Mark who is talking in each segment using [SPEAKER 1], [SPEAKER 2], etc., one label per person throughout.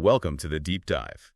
[SPEAKER 1] Welcome to the Deep Dive.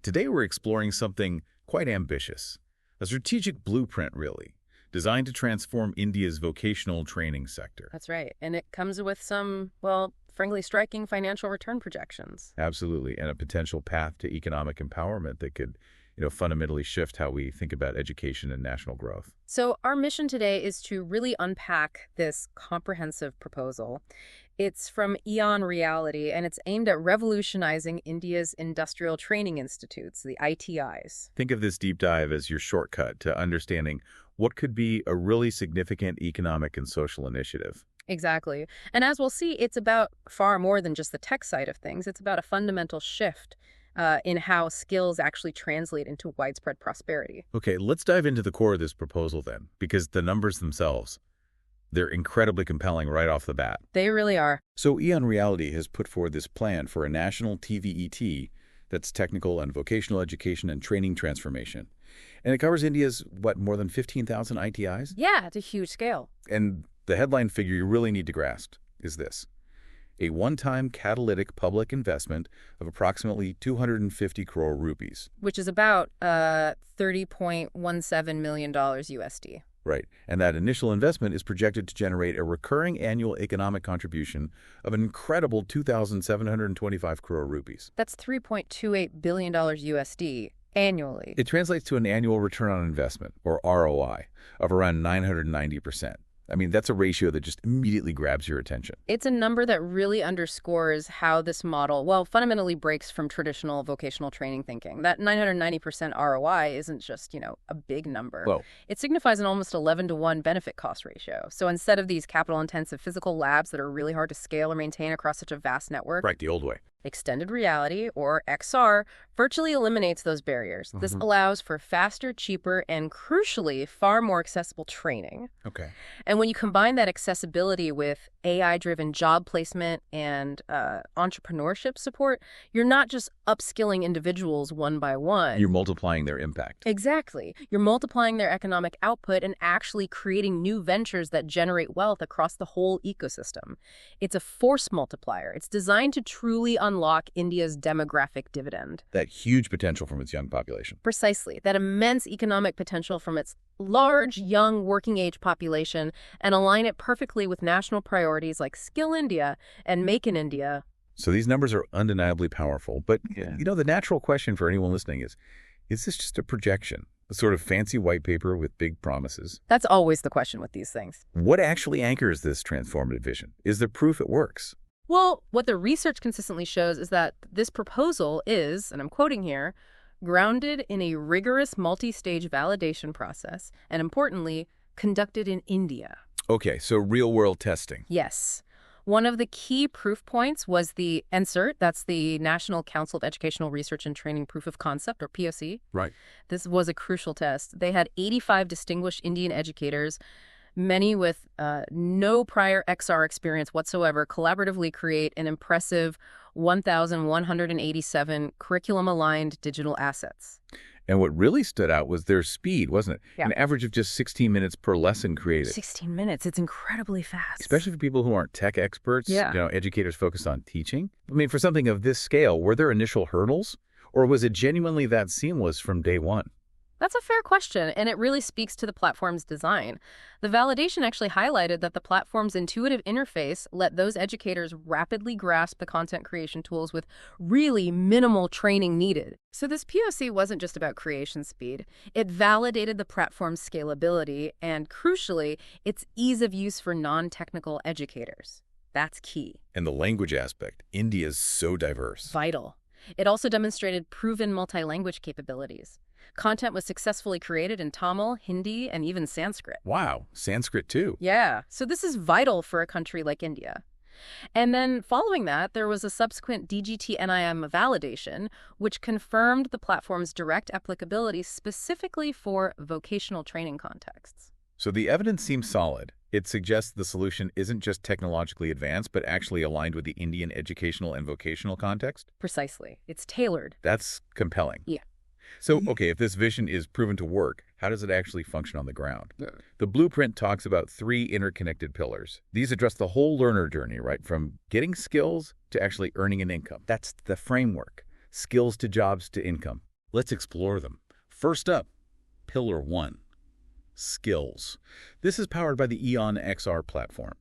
[SPEAKER 1] Today we're exploring something quite ambitious, a strategic blueprint really, designed to transform India's vocational training sector.
[SPEAKER 2] That's right. And it comes with some, well, frankly striking financial return projections.
[SPEAKER 1] Absolutely, and a potential path to economic empowerment that could, fundamentally shift how we think about education and national growth.
[SPEAKER 2] So our mission today is to really unpack this comprehensive proposal. It's from EON Reality, and it's aimed at revolutionizing India's industrial training institutes, the ITIs.
[SPEAKER 1] Think of this deep dive as your shortcut to understanding what could be a really significant economic and social initiative.
[SPEAKER 2] Exactly. And as we'll see, it's about far more than just the tech side of things. It's about a fundamental shift in how skills actually translate into widespread prosperity.
[SPEAKER 1] Okay, let's dive into the core of this proposal then, because the numbers themselves, they're incredibly compelling right off the bat.
[SPEAKER 2] They really are.
[SPEAKER 1] So EON Reality has put forward this plan for a national TVET, that's technical and vocational education and training transformation. And it covers India's, more than 15,000 ITIs?
[SPEAKER 2] Yeah, it's a huge scale.
[SPEAKER 1] And the headline figure you really need to grasp is this: a one-time catalytic public investment of approximately 250 crore rupees.
[SPEAKER 2] Which is about $30.17 million USD.
[SPEAKER 1] Right. And that initial investment is projected to generate a recurring annual economic contribution of an incredible 2,725 crore rupees.
[SPEAKER 2] That's $3.28 billion USD annually.
[SPEAKER 1] It translates to an annual return on investment, or ROI, of around 990%. I mean, that's a ratio that just immediately grabs your attention.
[SPEAKER 2] It's a number that really underscores how this model, well, fundamentally breaks from traditional vocational training thinking. That 990% ROI isn't just, a big number.
[SPEAKER 1] Whoa.
[SPEAKER 2] It signifies an almost 11-to-1 benefit cost ratio. So instead of these capital-intensive physical labs that are really hard to scale or maintain across such a vast network,
[SPEAKER 1] Right, the old way.
[SPEAKER 2] Extended reality, or XR, virtually eliminates those barriers. This allows for faster, cheaper, and crucially, far more accessible training.
[SPEAKER 1] Okay.
[SPEAKER 2] And when you combine that accessibility with AI-driven job placement and entrepreneurship support, you're not just upskilling individuals one by one.
[SPEAKER 1] You're multiplying their impact.
[SPEAKER 2] Exactly. You're multiplying their economic output and actually creating new ventures that generate wealth across the whole ecosystem. It's a force multiplier. It's designed to truly unlock India's demographic dividend.
[SPEAKER 1] That huge potential from its young population.
[SPEAKER 2] Precisely. That immense economic potential from its large, young, working-age population, and align it perfectly with national priorities like Skill India and Make in India.
[SPEAKER 1] So these numbers are undeniably powerful, but the natural question for anyone listening is this just a projection? A sort of fancy white paper with big promises?
[SPEAKER 2] That's always the question with these things.
[SPEAKER 1] What actually anchors this transformative vision? Is there proof it works?
[SPEAKER 2] Well, what the research consistently shows is that this proposal is, and I'm quoting here, grounded in a rigorous multi-stage validation process, and importantly, conducted in India.
[SPEAKER 1] Okay, so real-world testing.
[SPEAKER 2] Yes. One of the key proof points was the NCERT, that's the National Council of Educational Research and Training Proof of Concept, or POC.
[SPEAKER 1] Right.
[SPEAKER 2] This was a crucial test. They had 85 distinguished Indian educators, many with no prior XR experience whatsoever, collaboratively create an impressive 1,187 curriculum-aligned digital assets.
[SPEAKER 1] And what really stood out was their speed, wasn't it?
[SPEAKER 2] Yeah.
[SPEAKER 1] An average of just 16 minutes per lesson created.
[SPEAKER 2] 16 minutes. It's incredibly fast.
[SPEAKER 1] Especially for people who aren't tech experts,
[SPEAKER 2] Yeah.
[SPEAKER 1] Educators focused on teaching. I mean, for something of this scale, were there initial hurdles? Or was it genuinely that seamless from day one?
[SPEAKER 2] That's a fair question, and it really speaks to the platform's design. The validation actually highlighted that the platform's intuitive interface let those educators rapidly grasp the content creation tools with really minimal training needed. So this POC wasn't just about creation speed. It validated the platform's scalability and, crucially, its ease of use for non-technical educators. That's key.
[SPEAKER 1] And the language aspect. India is so diverse.
[SPEAKER 2] Vital. It also demonstrated proven multi-language capabilities. Content was successfully created in Tamil, Hindi, and even Sanskrit.
[SPEAKER 1] Wow, Sanskrit too.
[SPEAKER 2] Yeah, so this is vital for a country like India. And then following that, there was a subsequent DGT-NIM validation, which confirmed the platform's direct applicability specifically for vocational training contexts.
[SPEAKER 1] So the evidence seems solid. It suggests the solution isn't just technologically advanced, but actually aligned with the Indian educational and vocational context?
[SPEAKER 2] Precisely. It's tailored.
[SPEAKER 1] That's compelling.
[SPEAKER 2] Yeah.
[SPEAKER 1] So, okay, if this vision is proven to work, how does it actually function on the ground?
[SPEAKER 3] Yeah.
[SPEAKER 1] The blueprint talks about 3 interconnected pillars. These address the whole learner journey, right? From getting skills to actually earning an income. That's the framework. Skills to jobs to income. Let's explore them. First up, Pillar 1, skills. This is powered by the EON XR platform.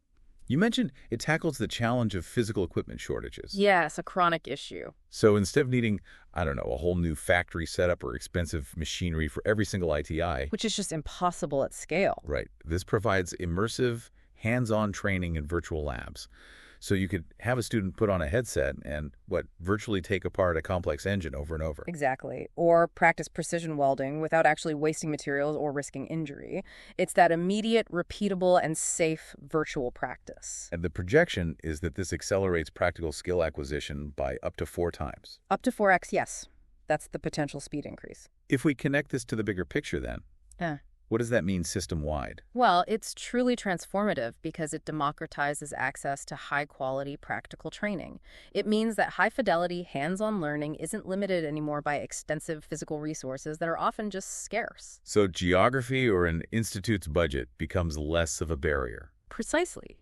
[SPEAKER 1] You mentioned it tackles the challenge of physical equipment shortages.
[SPEAKER 2] Yes, a chronic issue.
[SPEAKER 1] So instead of needing, I don't know, a whole new factory setup or expensive machinery for every single ITI.
[SPEAKER 2] Which is just impossible at scale.
[SPEAKER 1] Right. This provides immersive, hands-on training in virtual labs. So you could have a student put on a headset and, virtually take apart a complex engine over and over.
[SPEAKER 2] Exactly. Or practice precision welding without actually wasting materials or risking injury. It's that immediate, repeatable, and safe virtual practice.
[SPEAKER 1] And the projection is that this accelerates practical skill acquisition by up to 4 times.
[SPEAKER 2] Up to 4x, yes. That's the potential speed increase.
[SPEAKER 1] If we connect this to the bigger picture then, what does that mean system-wide?
[SPEAKER 2] Well, it's truly transformative because it democratizes access to high-quality practical training. It means that high-fidelity, hands-on learning isn't limited anymore by extensive physical resources that are often just scarce.
[SPEAKER 1] So geography or an institute's budget becomes less of a barrier.
[SPEAKER 2] Precisely.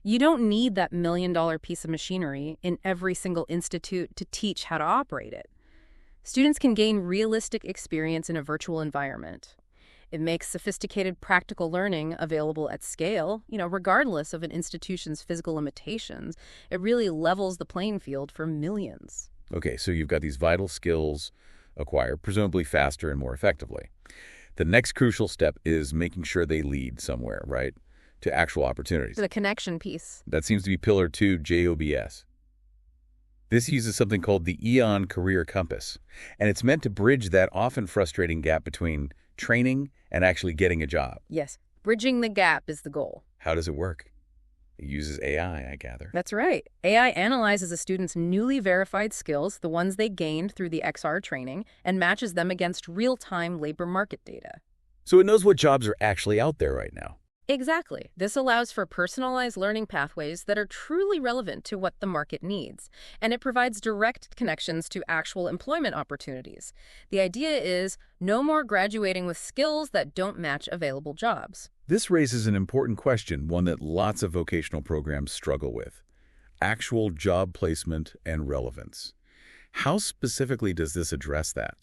[SPEAKER 2] You don't need that million-dollar piece of machinery in every single institute to teach how to operate it. Students can gain realistic experience in a virtual environment. It makes sophisticated practical learning available at scale, regardless of an institution's physical limitations. It really levels the playing field for millions.
[SPEAKER 1] Okay, so you've got these vital skills acquired, presumably faster and more effectively. The next crucial step is making sure they lead somewhere, right, to actual opportunities.
[SPEAKER 2] The connection piece.
[SPEAKER 1] That seems to be Pillar 2, JOBS. This uses something called the EON Career Compass, and it's meant to bridge that often frustrating gap between training and actually getting a job.
[SPEAKER 2] Yes, bridging the gap is the goal.
[SPEAKER 1] How does it work? It uses AI, I gather.
[SPEAKER 2] That's right. AI analyzes a student's newly verified skills, the ones they gained through the XR training, and matches them against real-time labor market data.
[SPEAKER 1] So it knows what jobs are actually out there right now.
[SPEAKER 2] Exactly. This allows for personalized learning pathways that are truly relevant to what the market needs, and it provides direct connections to actual employment opportunities. The idea is no more graduating with skills that don't match available jobs.
[SPEAKER 1] This raises an important question, one that lots of vocational programs struggle with: actual job placement and relevance. How specifically does this address that?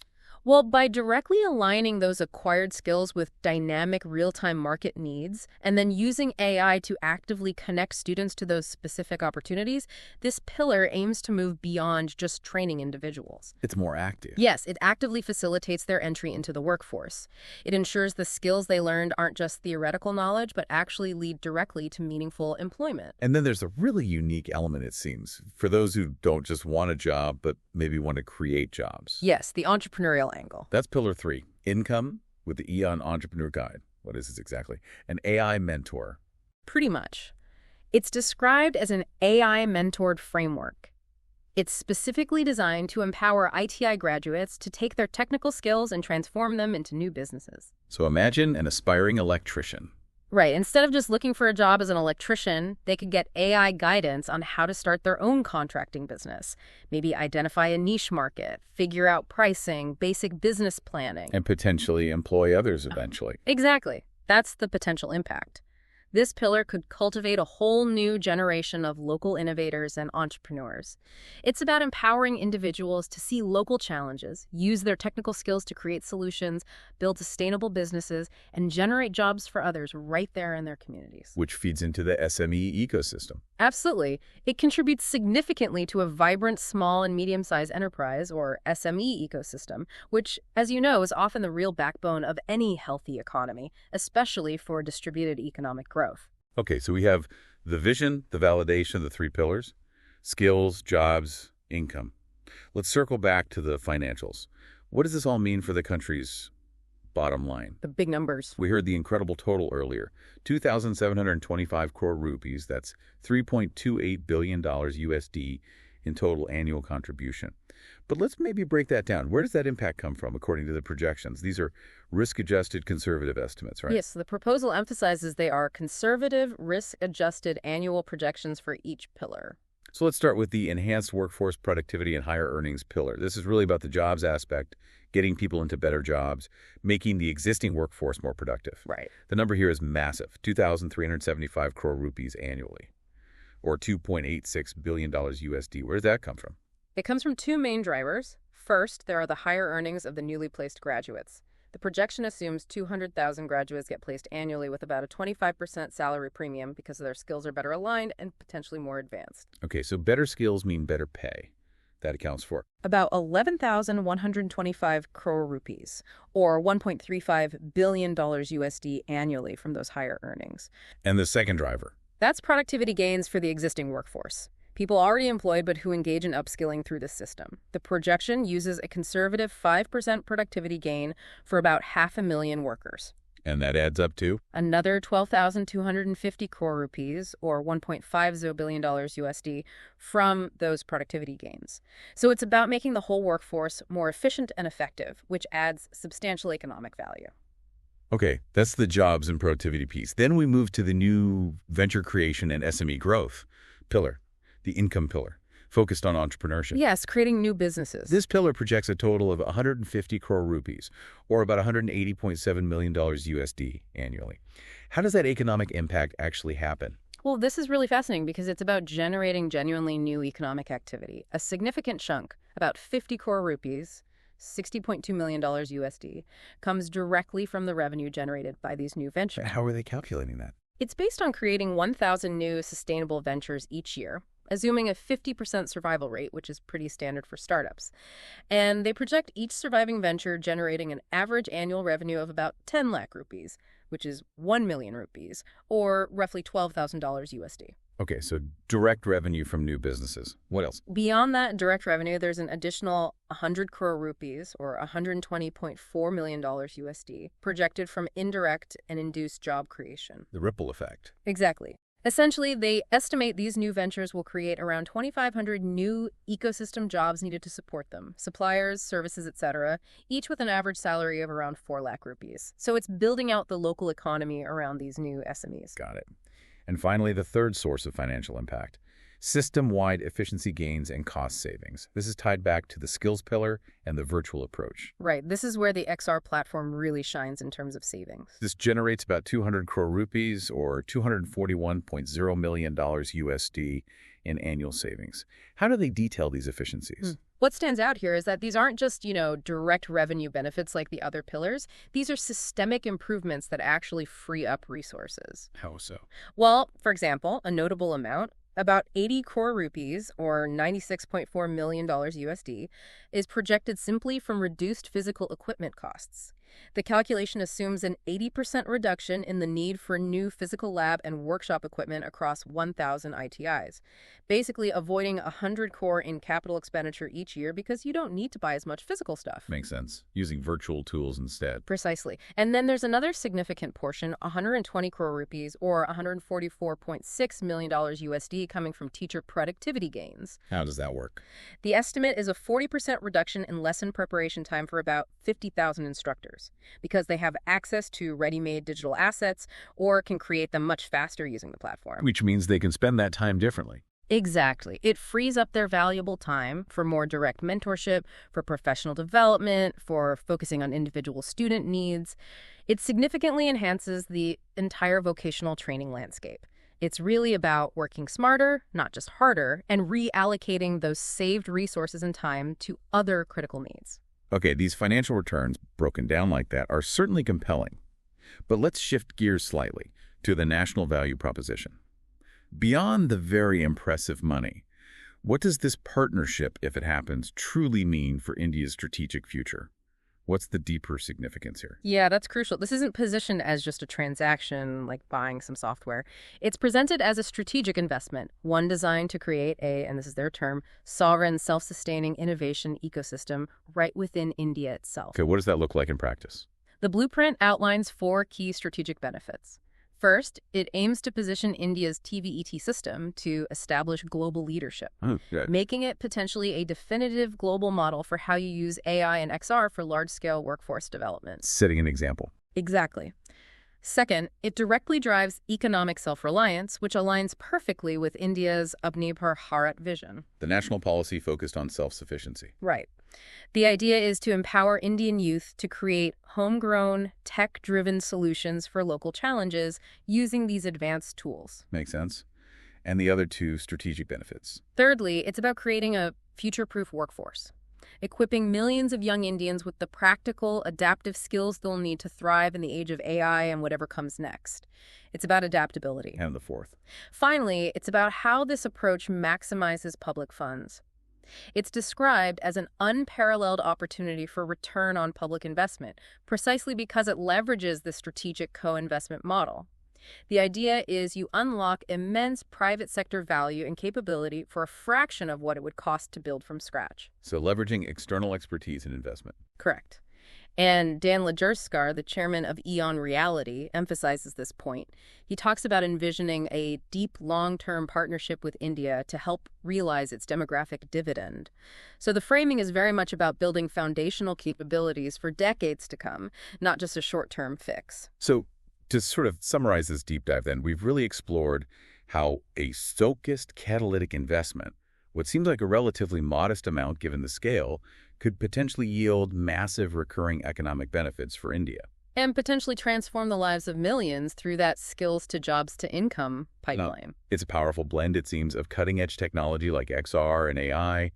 [SPEAKER 2] Well, by directly aligning those acquired skills with dynamic real-time market needs and then using AI to actively connect students to those specific opportunities, this pillar aims to move beyond just training individuals.
[SPEAKER 1] It's more active.
[SPEAKER 2] Yes, it actively facilitates their entry into the workforce. It ensures the skills they learned aren't just theoretical knowledge, but actually lead directly to meaningful employment.
[SPEAKER 1] And then there's a really unique element, it seems, for those who don't just want a job, but maybe want to create jobs.
[SPEAKER 2] Yes, the entrepreneurial angle.
[SPEAKER 1] That's Pillar 3, income with the EON Entrepreneur Guide. What is this exactly? An AI mentor.
[SPEAKER 2] Pretty much. It's described as an AI-mentored framework. It's specifically designed to empower ITI graduates to take their technical skills and transform them into new businesses.
[SPEAKER 1] So imagine an aspiring electrician.
[SPEAKER 2] Right. Instead of just looking for a job as an electrician, they could get AI guidance on how to start their own contracting business. Maybe identify a niche market, figure out pricing, basic business planning.
[SPEAKER 1] And potentially employ others eventually.
[SPEAKER 2] Exactly. That's the potential impact. This pillar could cultivate a whole new generation of local innovators and entrepreneurs. It's about empowering individuals to see local challenges, use their technical skills to create solutions, build sustainable businesses, and generate jobs for others right there in their communities.
[SPEAKER 1] Which feeds into the SME ecosystem.
[SPEAKER 2] Absolutely. It contributes significantly to a vibrant small and medium-sized enterprise, or SME ecosystem, which, as you know, is often the real backbone of any healthy economy, especially for distributed economic growth.
[SPEAKER 1] Okay, so we have the vision, the validation, the 3 pillars: skills, jobs, income. Let's circle back to the financials. What does this all mean for the country's bottom line?
[SPEAKER 2] The big numbers.
[SPEAKER 1] We heard the incredible total earlier, 2,725 crore rupees. That's $3.28 billion USD in total annual contribution. But let's maybe break that down. Where does that impact come from, according to the projections? These are risk-adjusted conservative estimates, right?
[SPEAKER 2] Yes, the proposal emphasizes they are conservative, risk-adjusted annual projections for each pillar.
[SPEAKER 1] So let's start with the enhanced workforce productivity and higher earnings pillar. This is really about the jobs aspect, getting people into better jobs, making the existing workforce more productive.
[SPEAKER 2] Right.
[SPEAKER 1] The number here is massive, 2,375 crore rupees annually, or $2.86 billion USD. Where does that come from?
[SPEAKER 2] It comes from two main drivers. First, there are the higher earnings of the newly placed graduates. The projection assumes 200,000 graduates get placed annually with about a 25% salary premium because their skills are better aligned and potentially more advanced.
[SPEAKER 1] Okay, so better skills mean better pay. That accounts for
[SPEAKER 2] About 11,125 crore rupees, or $1.35 billion USD annually from those higher earnings.
[SPEAKER 1] And the second driver?
[SPEAKER 2] That's productivity gains for the existing workforce. People already employed but who engage in upskilling through the system. The projection uses a conservative 5% productivity gain for about 500,000 workers.
[SPEAKER 1] And that adds up to?
[SPEAKER 2] Another 12,250 crore rupees, or $1.50 billion USD, from those productivity gains. So it's about making the whole workforce more efficient and effective, which adds substantial economic value.
[SPEAKER 1] Okay, that's the jobs and productivity piece. Then we move to the new venture creation and SME growth pillar, the income pillar, focused on entrepreneurship.
[SPEAKER 2] Yes, creating new businesses.
[SPEAKER 1] This pillar projects a total of 150 crore rupees, or about $180.7 million USD annually. How does that economic impact actually happen?
[SPEAKER 2] Well, this is really fascinating because it's about generating genuinely new economic activity. A significant chunk, about 50 crore rupees, $60.2 million USD, comes directly from the revenue generated by these new ventures.
[SPEAKER 1] How are they calculating that?
[SPEAKER 2] It's based on creating 1,000 new sustainable ventures each year, assuming a 50% survival rate, which is pretty standard for startups. And they project each surviving venture generating an average annual revenue of about 10 lakh rupees, which is 1 million rupees, or roughly $12,000 USD.
[SPEAKER 1] Okay, so direct revenue from new businesses. What else?
[SPEAKER 2] Beyond that direct revenue, there's an additional 100 crore rupees, or $120.4 million USD, projected from indirect and induced job creation.
[SPEAKER 1] The ripple effect.
[SPEAKER 2] Exactly. Essentially, they estimate these new ventures will create around 2,500 new ecosystem jobs needed to support them, suppliers, services, etc., each with an average salary of around 4 lakh rupees. So it's building out the local economy around these new SMEs.
[SPEAKER 1] Got it. And finally, the third source of financial impact, system-wide efficiency gains and cost savings. This is tied back to the skills pillar and the virtual approach.
[SPEAKER 2] Right. This is where the XR platform really shines in terms of savings.
[SPEAKER 1] This generates about 200 crore rupees, or $241.0 million USD in annual savings. How do they detail these efficiencies?
[SPEAKER 2] What stands out here is that these aren't just, direct revenue benefits like the other pillars. These are systemic improvements that actually free up resources.
[SPEAKER 1] How so?
[SPEAKER 2] Well, for example, a notable amount, about 80 crore rupees, or $96.4 million USD, is projected simply from reduced physical equipment costs. The calculation assumes an 80% reduction in the need for new physical lab and workshop equipment across 1,000 ITIs, basically avoiding 100 crore in capital expenditure each year because you don't need to buy as much physical stuff.
[SPEAKER 1] Makes sense. Using virtual tools instead.
[SPEAKER 2] Precisely. And then there's another significant portion, 120 crore rupees, or $144.6 million USD, coming from teacher productivity gains.
[SPEAKER 1] How does that work?
[SPEAKER 2] The estimate is a 40% reduction in lesson preparation time for about 50,000 instructors, because they have access to ready-made digital assets or can create them much faster using the platform.
[SPEAKER 1] Which means they can spend that time differently.
[SPEAKER 2] Exactly. It frees up their valuable time for more direct mentorship, for professional development, for focusing on individual student needs. It significantly enhances the entire vocational training landscape. It's really about working smarter, not just harder, and reallocating those saved resources and time to other critical needs.
[SPEAKER 1] Okay, these financial returns, broken down like that, are certainly compelling. But let's shift gears slightly to the national value proposition. Beyond the very impressive money, what does this partnership, if it happens, truly mean for India's strategic future? What's the deeper significance here?
[SPEAKER 2] Yeah, that's crucial. This isn't positioned as just a transaction, like buying some software. It's presented as a strategic investment, one designed to create and this is their term, sovereign, self-sustaining innovation ecosystem right within India itself.
[SPEAKER 1] Okay, what does that look like in practice?
[SPEAKER 2] The blueprint outlines 4 key strategic benefits. First, it aims to position India's TVET system to establish global leadership, making it potentially a definitive global model for how you use AI and XR for large-scale workforce development.
[SPEAKER 1] Setting an example.
[SPEAKER 2] Exactly. Second, it directly drives economic self-reliance, which aligns perfectly with India's Atmanirbhar vision.
[SPEAKER 1] The national policy focused on self-sufficiency.
[SPEAKER 2] Right. The idea is to empower Indian youth to create homegrown, tech-driven solutions for local challenges using these advanced tools.
[SPEAKER 1] Makes sense. And the other two strategic benefits.
[SPEAKER 2] Thirdly, it's about creating a future-proof workforce, equipping millions of young Indians with the practical, adaptive skills they'll need to thrive in the age of AI and whatever comes next. It's about adaptability.
[SPEAKER 1] And the fourth.
[SPEAKER 2] Finally, it's about how this approach maximizes public funds. It's described as an unparalleled opportunity for return on public investment, precisely because it leverages the strategic co-investment model. The idea is you unlock immense private sector value and capability for a fraction of what it would cost to build from scratch.
[SPEAKER 1] So leveraging external expertise and investment.
[SPEAKER 2] Correct. And Dan Lajerskar, the chairman of EON Reality, emphasizes this point. He talks about envisioning a deep, long-term partnership with India to help realize its demographic dividend. So the framing is very much about building foundational capabilities for decades to come, not just a short-term fix.
[SPEAKER 1] So to sort of summarize this deep dive then, we've really explored how a focused catalytic investment, what seems like a relatively modest amount given the scale, could potentially yield massive recurring economic benefits for India.
[SPEAKER 2] And potentially transform the lives of millions through that skills to jobs to income pipeline.
[SPEAKER 1] It's a powerful blend, it seems, of cutting-edge technology like XR and AI,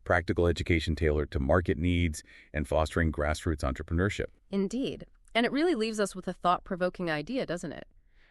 [SPEAKER 1] practical education tailored to market needs, and fostering grassroots entrepreneurship.
[SPEAKER 2] Indeed. And it really leaves us with a thought-provoking idea, doesn't it?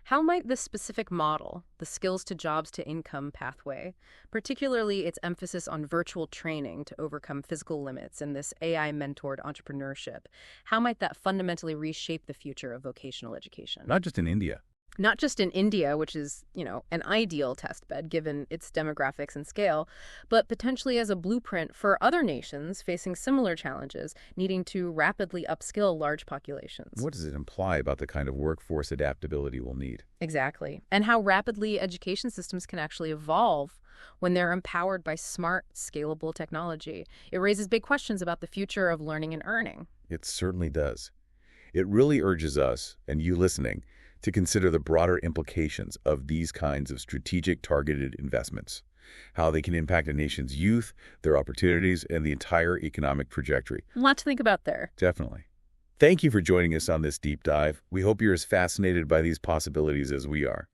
[SPEAKER 2] How might this specific model, the skills to jobs to income pathway, particularly its emphasis on virtual training to overcome physical limits and this AI-mentored entrepreneurship, how might that fundamentally reshape the future of vocational education?
[SPEAKER 1] Not just in India.
[SPEAKER 2] Not just in India, which is, an ideal test bed given its demographics and scale, but potentially as a blueprint for other nations facing similar challenges, needing to rapidly upskill large populations.
[SPEAKER 1] What does it imply about the kind of workforce adaptability we'll need?
[SPEAKER 2] Exactly. And how rapidly education systems can actually evolve when they're empowered by smart, scalable technology. It raises big questions about the future of learning and earning.
[SPEAKER 1] It certainly does. It really urges us, and you listening, to consider the broader implications of these kinds of strategic targeted investments, how they can impact a nation's youth, their opportunities, and the entire economic trajectory.
[SPEAKER 2] A lot to think about there.
[SPEAKER 1] Definitely. Thank you for joining us on this deep dive. We hope you're as fascinated by these possibilities as we are.